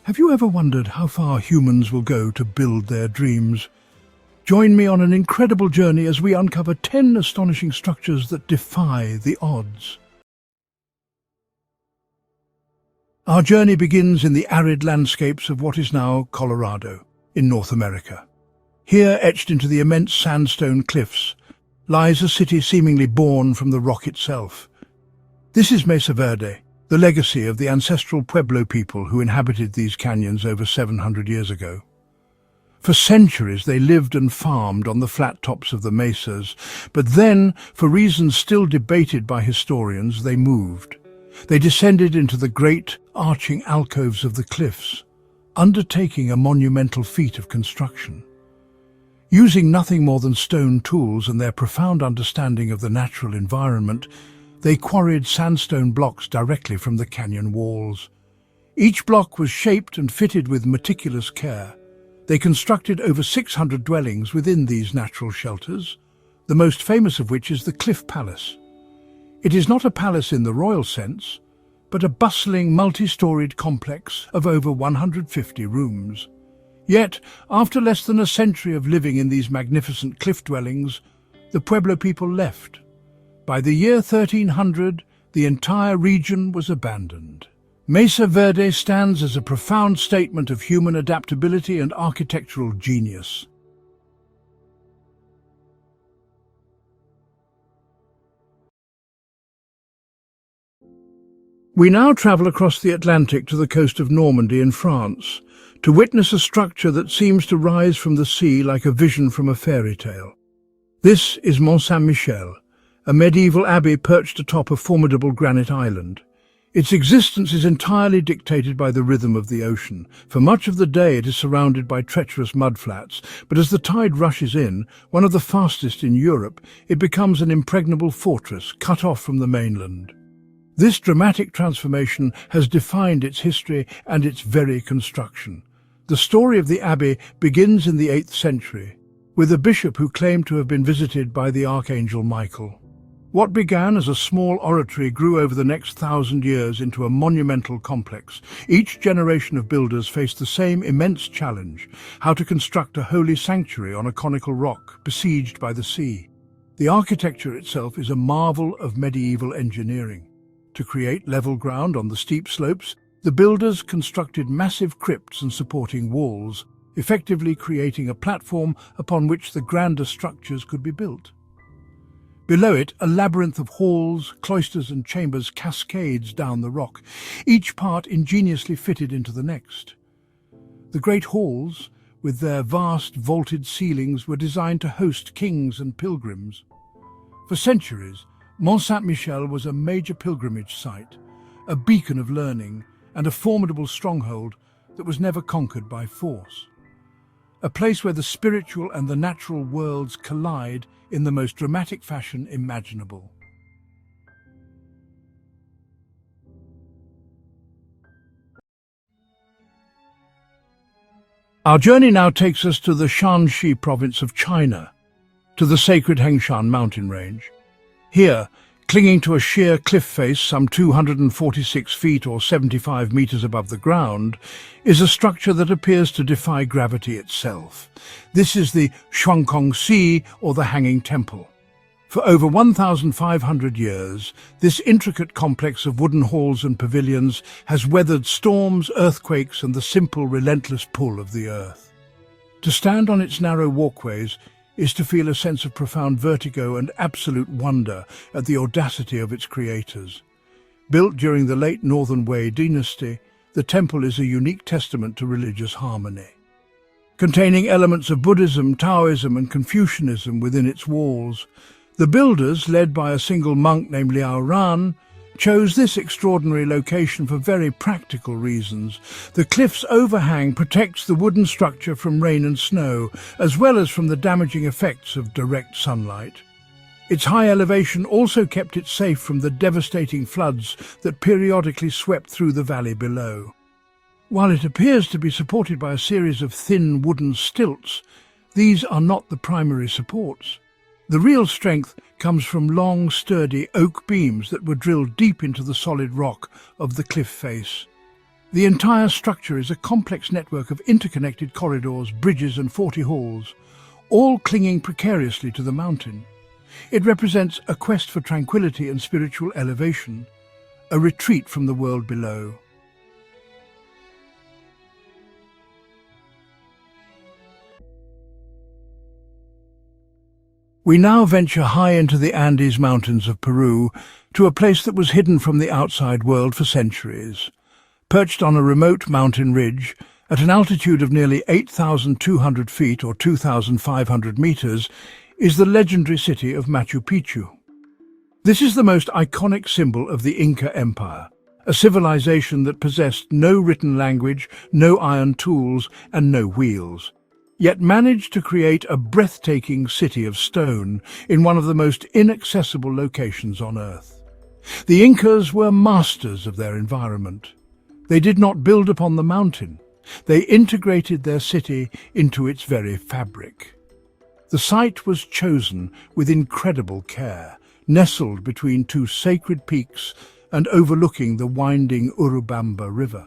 Have you ever wondered how far humans will go to build their dreams? Join me on an incredible journey as we uncover 10 astonishing structures that defy the odds. Our journey begins in the arid landscapes of what is now Colorado, in North America. Here, etched into the immense sandstone cliffs, lies a city seemingly born from the rock itself. This is Mesa Verde, the legacy of the ancestral Pueblo people who inhabited these canyons over 700 years ago. For centuries they lived and farmed on the flat tops of the mesas, but then, for reasons still debated by historians, they moved. They descended into the great, arching alcoves of the cliffs, undertaking a monumental feat of construction. Using nothing more than stone tools and their profound understanding of the natural environment, they quarried sandstone blocks directly from the canyon walls. Each block was shaped and fitted with meticulous care. They constructed over 600 dwellings within these natural shelters, the most famous of which is the Cliff Palace. It is not a palace in the royal sense, but a bustling multi-storied complex of over 150 rooms. Yet, after less than a century of living in these magnificent cliff dwellings, the Pueblo people left. By the year 1300, the entire region was abandoned. Mesa Verde stands as a profound statement of human adaptability and architectural genius. We now travel across the Atlantic to the coast of Normandy in France, to witness a structure that seems to rise from the sea like a vision from a fairy tale. This is Mont-Saint-Michel, a medieval abbey perched atop a formidable granite island. Its existence is entirely dictated by the rhythm of the ocean. For much of the day it is surrounded by treacherous mudflats, but as the tide rushes in, one of the fastest in Europe, it becomes an impregnable fortress cut off from the mainland. This dramatic transformation has defined its history and its very construction. The story of the abbey begins in the 8th century, with a bishop who claimed to have been visited by the archangel Michael. What began as a small oratory grew over the next 1,000 years into a monumental complex. Each generation of builders faced the same immense challenge: how to construct a holy sanctuary on a conical rock besieged by the sea. The architecture itself is a marvel of medieval engineering. To create level ground on the steep slopes, the builders constructed massive crypts and supporting walls, effectively creating a platform upon which the grander structures could be built. Below it, a labyrinth of halls, cloisters and chambers cascades down the rock, each part ingeniously fitted into the next. The great halls, with their vast vaulted ceilings, were designed to host kings and pilgrims. For centuries, Mont-Saint-Michel was a major pilgrimage site, a beacon of learning, and a formidable stronghold that was never conquered by force. A place where the spiritual and the natural worlds collide in the most dramatic fashion imaginable. Our journey now takes us to the Shanxi province of China, to the sacred Hengshan mountain range. Here, clinging to a sheer cliff face some 246 feet or 75 meters above the ground, is a structure that appears to defy gravity itself. This is the Shuangkongxi, or the Hanging Temple. For over 1,500 years, this intricate complex of wooden halls and pavilions has weathered storms, earthquakes, and the simple, relentless pull of the earth. To stand on its narrow walkways is to feel a sense of profound vertigo and absolute wonder at the audacity of its creators. Built during the late Northern Wei dynasty, the temple is a unique testament to religious harmony. Containing elements of Buddhism, Taoism and Confucianism within its walls, the builders, led by a single monk named Liao Ran, chose this extraordinary location for very practical reasons. The cliff's overhang protects the wooden structure from rain and snow, as well as from the damaging effects of direct sunlight. Its high elevation also kept it safe from the devastating floods that periodically swept through the valley below. While it appears to be supported by a series of thin wooden stilts, these are not the primary supports. The real strength comes from long, sturdy oak beams that were drilled deep into the solid rock of the cliff face. The entire structure is a complex network of interconnected corridors, bridges and 40 halls, all clinging precariously to the mountain. It represents a quest for tranquility and spiritual elevation, a retreat from the world below. We now venture high into the Andes Mountains of Peru, to a place that was hidden from the outside world for centuries. Perched on a remote mountain ridge, at an altitude of nearly 8,200 feet or 2,500 meters, is the legendary city of Machu Picchu. This is the most iconic symbol of the Inca Empire, a civilization that possessed no written language, no iron tools, and no wheels, yet managed to create a breathtaking city of stone in one of the most inaccessible locations on Earth. The Incas were masters of their environment. They did not build upon the mountain. They integrated their city into its very fabric. The site was chosen with incredible care, nestled between two sacred peaks and overlooking the winding Urubamba River.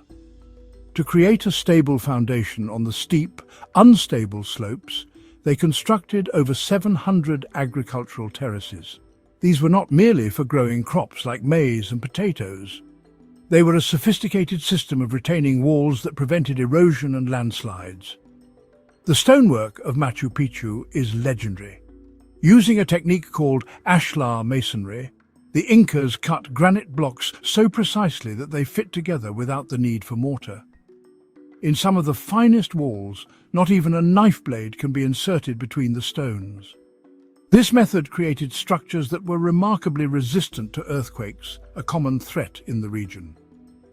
To create a stable foundation on the steep, unstable slopes, they constructed over 700 agricultural terraces. These were not merely for growing crops like maize and potatoes. They were a sophisticated system of retaining walls that prevented erosion and landslides. The stonework of Machu Picchu is legendary. Using a technique called ashlar masonry, the Incas cut granite blocks so precisely that they fit together without the need for mortar. In some of the finest walls, not even a knife blade can be inserted between the stones. This method created structures that were remarkably resistant to earthquakes, a common threat in the region.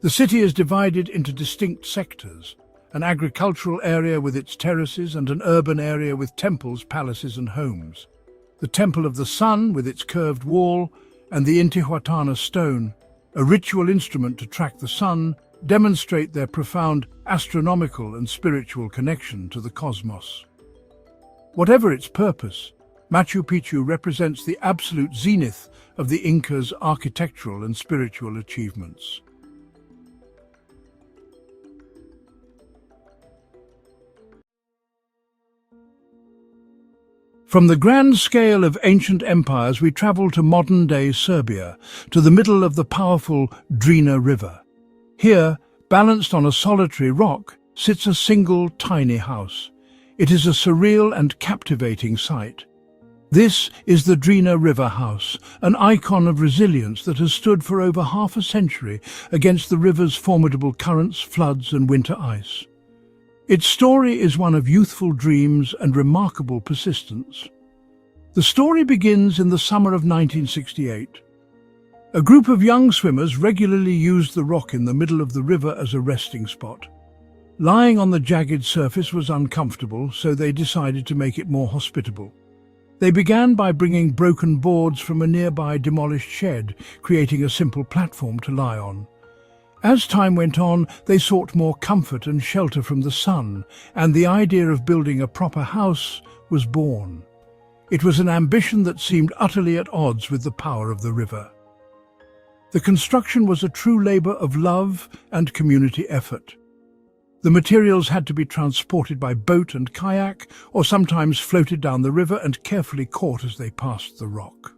The city is divided into distinct sectors, an agricultural area with its terraces and an urban area with temples, palaces and homes. The Temple of the Sun, with its curved wall, and the Intihuatana stone, a ritual instrument to track the sun, demonstrate their profound astronomical and spiritual connection to the cosmos. Whatever its purpose, Machu Picchu represents the absolute zenith of the Incas' architectural and spiritual achievements. From the grand scale of ancient empires, we travel to modern-day Serbia, to the middle of the powerful Drina River. Here, balanced on a solitary rock, sits a single tiny house. It is a surreal and captivating sight. This is the Drina River House, an icon of resilience that has stood for over half a century against the river's formidable currents, floods and winter ice. Its story is one of youthful dreams and remarkable persistence. The story begins in the summer of 1968. A group of young swimmers regularly used the rock in the middle of the river as a resting spot. Lying on the jagged surface was uncomfortable, so they decided to make it more hospitable. They began by bringing broken boards from a nearby demolished shed, creating a simple platform to lie on. As time went on, they sought more comfort and shelter from the sun, and the idea of building a proper house was born. It was an ambition that seemed utterly at odds with the power of the river. The construction was a true labor of love and community effort. The materials had to be transported by boat and kayak, or sometimes floated down the river and carefully caught as they passed the rock.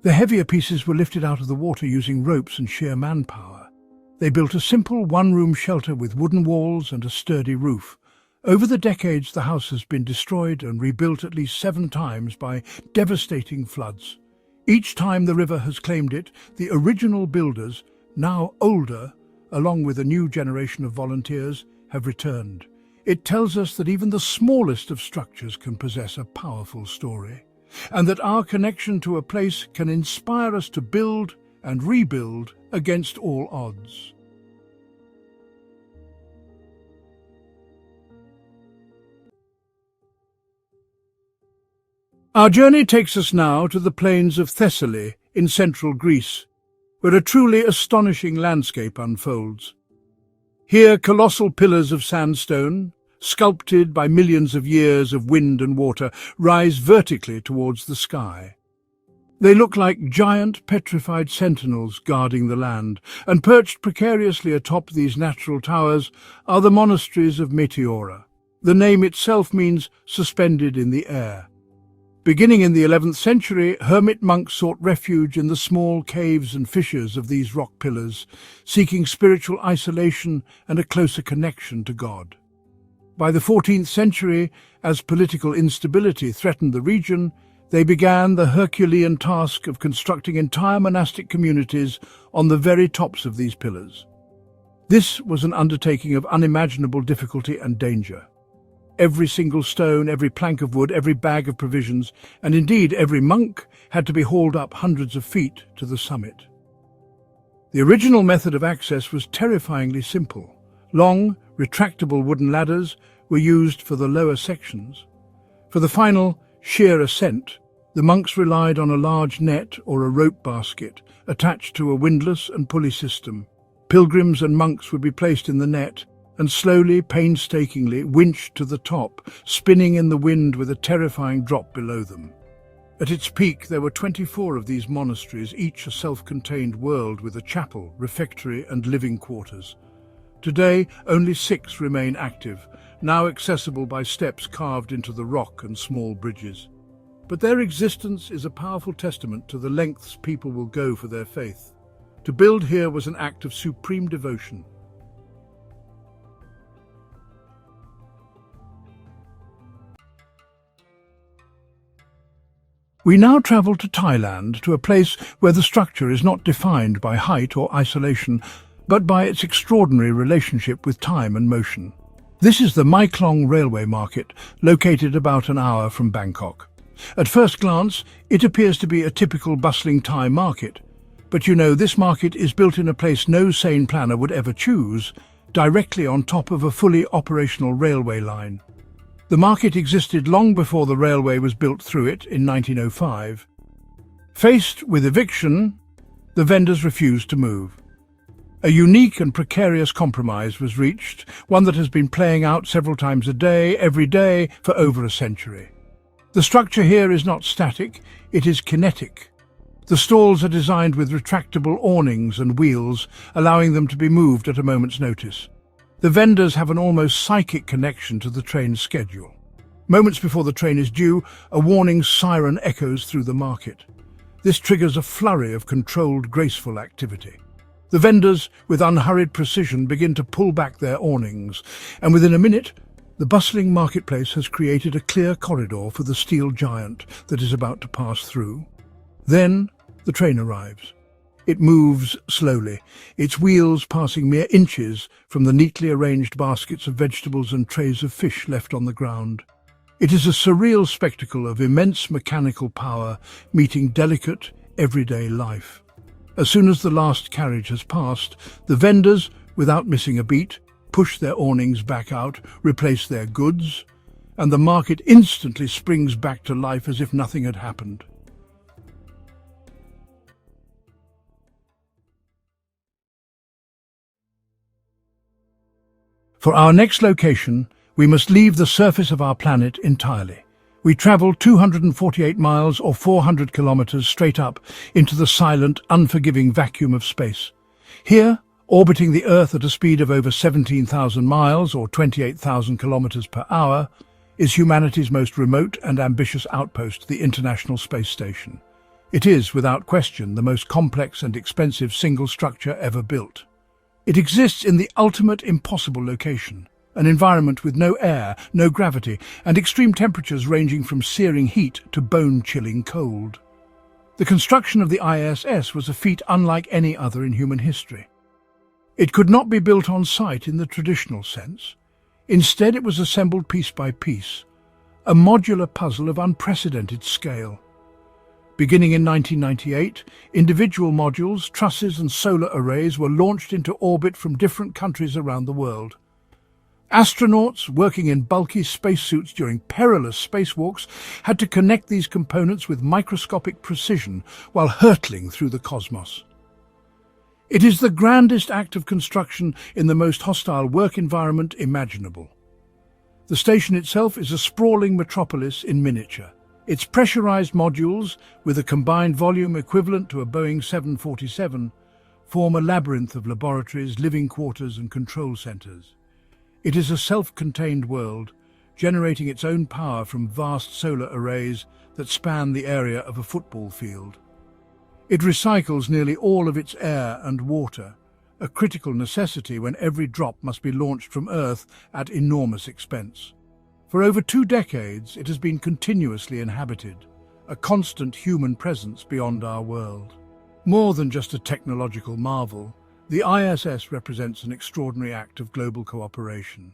The heavier pieces were lifted out of the water using ropes and sheer manpower. They built a simple one-room shelter with wooden walls and a sturdy roof. Over the decades, the house has been destroyed and rebuilt at least 7 times by devastating floods. Each time the river has claimed it, the original builders, now older, along with a new generation of volunteers, have returned. It tells us that even the smallest of structures can possess a powerful story, and that our connection to a place can inspire us to build and rebuild against all odds. Our journey takes us now to the plains of Thessaly in central Greece, where a truly astonishing landscape unfolds. Here, colossal pillars of sandstone, sculpted by millions of years of wind and water, rise vertically towards the sky. They look like giant petrified sentinels guarding the land, and perched precariously atop these natural towers are the monasteries of Meteora. The name itself means suspended in the air. Beginning in the 11th century, hermit monks sought refuge in the small caves and fissures of these rock pillars, seeking spiritual isolation and a closer connection to God. By the 14th century, as political instability threatened the region, they began the Herculean task of constructing entire monastic communities on the very tops of these pillars. This was an undertaking of unimaginable difficulty and danger. Every single stone, every plank of wood, every bag of provisions, and indeed every monk had to be hauled up hundreds of feet to the summit. The original method of access was terrifyingly simple. Long, retractable wooden ladders were used for the lower sections. For the final, sheer ascent, the monks relied on a large net or a rope basket attached to a windlass and pulley system. Pilgrims and monks would be placed in the net and slowly, painstakingly winched to the top, spinning in the wind with a terrifying drop below them. At its peak, there were 24 of these monasteries, each a self-contained world with a chapel, refectory and living quarters. Today, only 6 remain active, now accessible by steps carved into the rock and small bridges. But their existence is a powerful testament to the lengths people will go for their faith. To build here was an act of supreme devotion. We now travel to Thailand, to a place where the structure is not defined by height or isolation, but by its extraordinary relationship with time and motion. This is the Maeklong railway market, located about an hour from Bangkok. At first glance, it appears to be a typical bustling Thai market. But you know, this market is built in a place no sane planner would ever choose, directly on top of a fully operational railway line. The market existed long before the railway was built through it in 1905. Faced with eviction, the vendors refused to move. A unique and precarious compromise was reached, one that has been playing out several times a day, every day, for over a century. The structure here is not static, it is kinetic. The stalls are designed with retractable awnings and wheels, allowing them to be moved at a moment's notice. The vendors have an almost psychic connection to the train's schedule. Moments before the train is due, a warning siren echoes through the market. This triggers a flurry of controlled, graceful activity. The vendors, with unhurried precision, begin to pull back their awnings, and within a minute, the bustling marketplace has created a clear corridor for the steel giant that is about to pass through. Then, the train arrives. It moves slowly, its wheels passing mere inches from the neatly arranged baskets of vegetables and trays of fish left on the ground. It is a surreal spectacle of immense mechanical power meeting delicate, everyday life. As soon as the last carriage has passed, the vendors, without missing a beat, push their awnings back out, replace their goods, and the market instantly springs back to life as if nothing had happened. For our next location, we must leave the surface of our planet entirely. We travel 248 miles or 400 kilometers straight up into the silent, unforgiving vacuum of space. Here, orbiting the Earth at a speed of over 17,000 miles or 28,000 kilometers per hour, is humanity's most remote and ambitious outpost, the International Space Station. It is, without question, the most complex and expensive single structure ever built. It exists in the ultimate impossible location, an environment with no air, no gravity, and extreme temperatures ranging from searing heat to bone-chilling cold. The construction of the ISS was a feat unlike any other in human history. It could not be built on site in the traditional sense. Instead, it was assembled piece by piece, a modular puzzle of unprecedented scale. Beginning in 1998, individual modules, trusses and solar arrays were launched into orbit from different countries around the world. Astronauts, working in bulky spacesuits during perilous spacewalks, had to connect these components with microscopic precision while hurtling through the cosmos. It is the grandest act of construction in the most hostile work environment imaginable. The station itself is a sprawling metropolis in miniature. Its pressurized modules, with a combined volume equivalent to a Boeing 747, form a labyrinth of laboratories, living quarters and control centers. It is a self-contained world, generating its own power from vast solar arrays that span the area of a football field. It recycles nearly all of its air and water, a critical necessity when every drop must be launched from Earth at enormous expense. For over 2 decades, it has been continuously inhabited, a constant human presence beyond our world. More than just a technological marvel, the ISS represents an extraordinary act of global cooperation.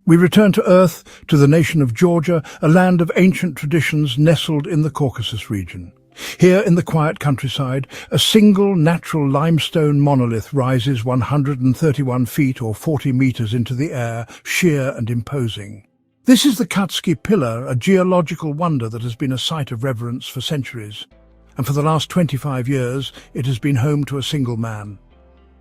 We return to Earth, to the nation of Georgia, a land of ancient traditions nestled in the Caucasus region. Here in the quiet countryside, a single natural limestone monolith rises 131 feet or 40 meters into the air, sheer and imposing. This is the Katskhi Pillar, a geological wonder that has been a site of reverence for centuries. And for the last 25 years, it has been home to a single man.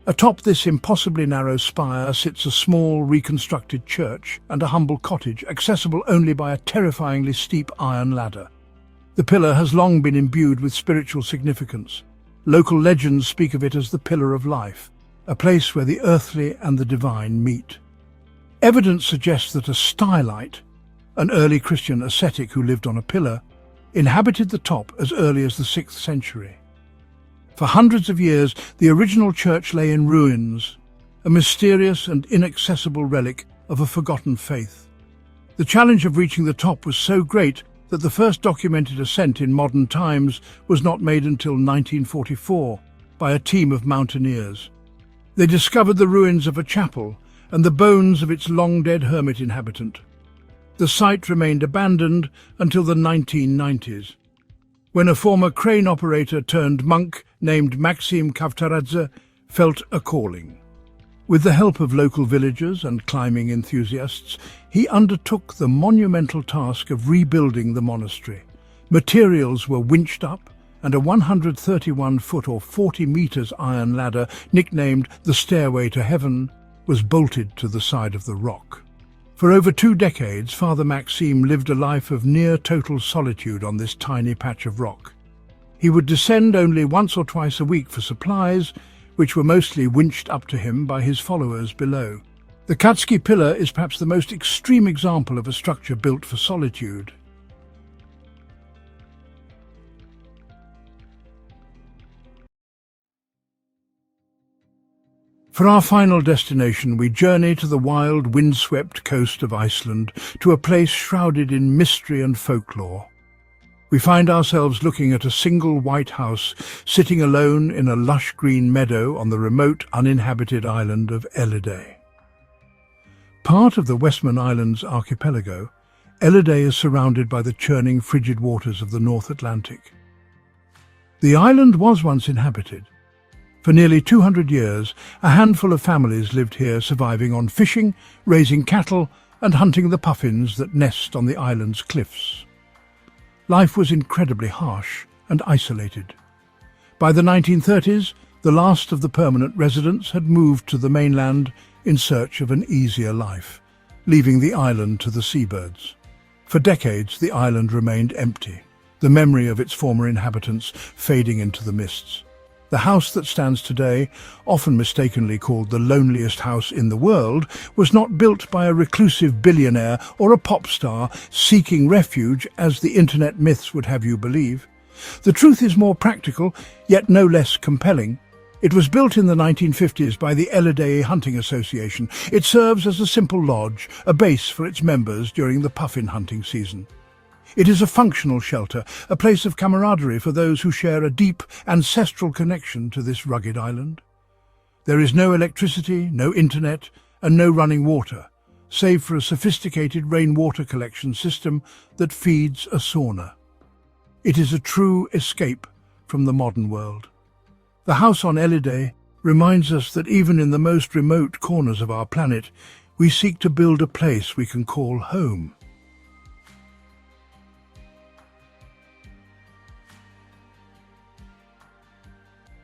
Atop this impossibly narrow spire sits a small, reconstructed church and a humble cottage, accessible only by a terrifyingly steep iron ladder. The pillar has long been imbued with spiritual significance. Local legends speak of it as the Pillar of Life, a place where the earthly and the divine meet. Evidence suggests that a stylite, an early Christian ascetic who lived on a pillar, inhabited the top as early as the 6th century. For hundreds of years, the original church lay in ruins, a mysterious and inaccessible relic of a forgotten faith. The challenge of reaching the top was so great that the first documented ascent in modern times was not made until 1944 by a team of mountaineers. They discovered the ruins of a chapel and the bones of its long-dead hermit inhabitant. The site remained abandoned until the 1990s, when a former crane operator turned monk named Maxim Kavtaradze felt a calling. With the help of local villagers and climbing enthusiasts, he undertook the monumental task of rebuilding the monastery. Materials were winched up, and a 131-foot or 40 meters iron ladder, nicknamed the Stairway to Heaven, was bolted to the side of the rock. For over 2 decades, Father Maxime lived a life of near-total solitude on this tiny patch of rock. He would descend only once or twice a week for supplies, which were mostly winched up to him by his followers below. The Katskhi Pillar is perhaps the most extreme example of a structure built for solitude. For our final destination, we journey to the wild, windswept coast of Iceland, to a place shrouded in mystery and folklore. We find ourselves looking at a single white house sitting alone in a lush green meadow on the remote, uninhabited island of Ellidaey. Part of the Westman Islands archipelago, Ellidaey is surrounded by the churning, frigid waters of the North Atlantic. The island was once inhabited. For nearly 200 years, a handful of families lived here, surviving on fishing, raising cattle, and hunting the puffins that nest on the island's cliffs. Life was incredibly harsh and isolated. By the 1930s, the last of the permanent residents had moved to the mainland in search of an easier life, leaving the island to the seabirds. For decades, the island remained empty, the memory of its former inhabitants fading into the mists. The house that stands today, often mistakenly called the loneliest house in the world, was not built by a reclusive billionaire or a pop star seeking refuge, as the internet myths would have you believe. The truth is more practical, yet no less compelling. It was built in the 1950s by the Ellidaey Hunting Association. It serves as a simple lodge, a base for its members during the puffin hunting season. It is a functional shelter, a place of camaraderie for those who share a deep, ancestral connection to this rugged island. There is no electricity, no internet, and no running water, save for a sophisticated rainwater collection system that feeds a sauna. It is a true escape from the modern world. The house on Ellidaey reminds us that even in the most remote corners of our planet, we seek to build a place we can call home.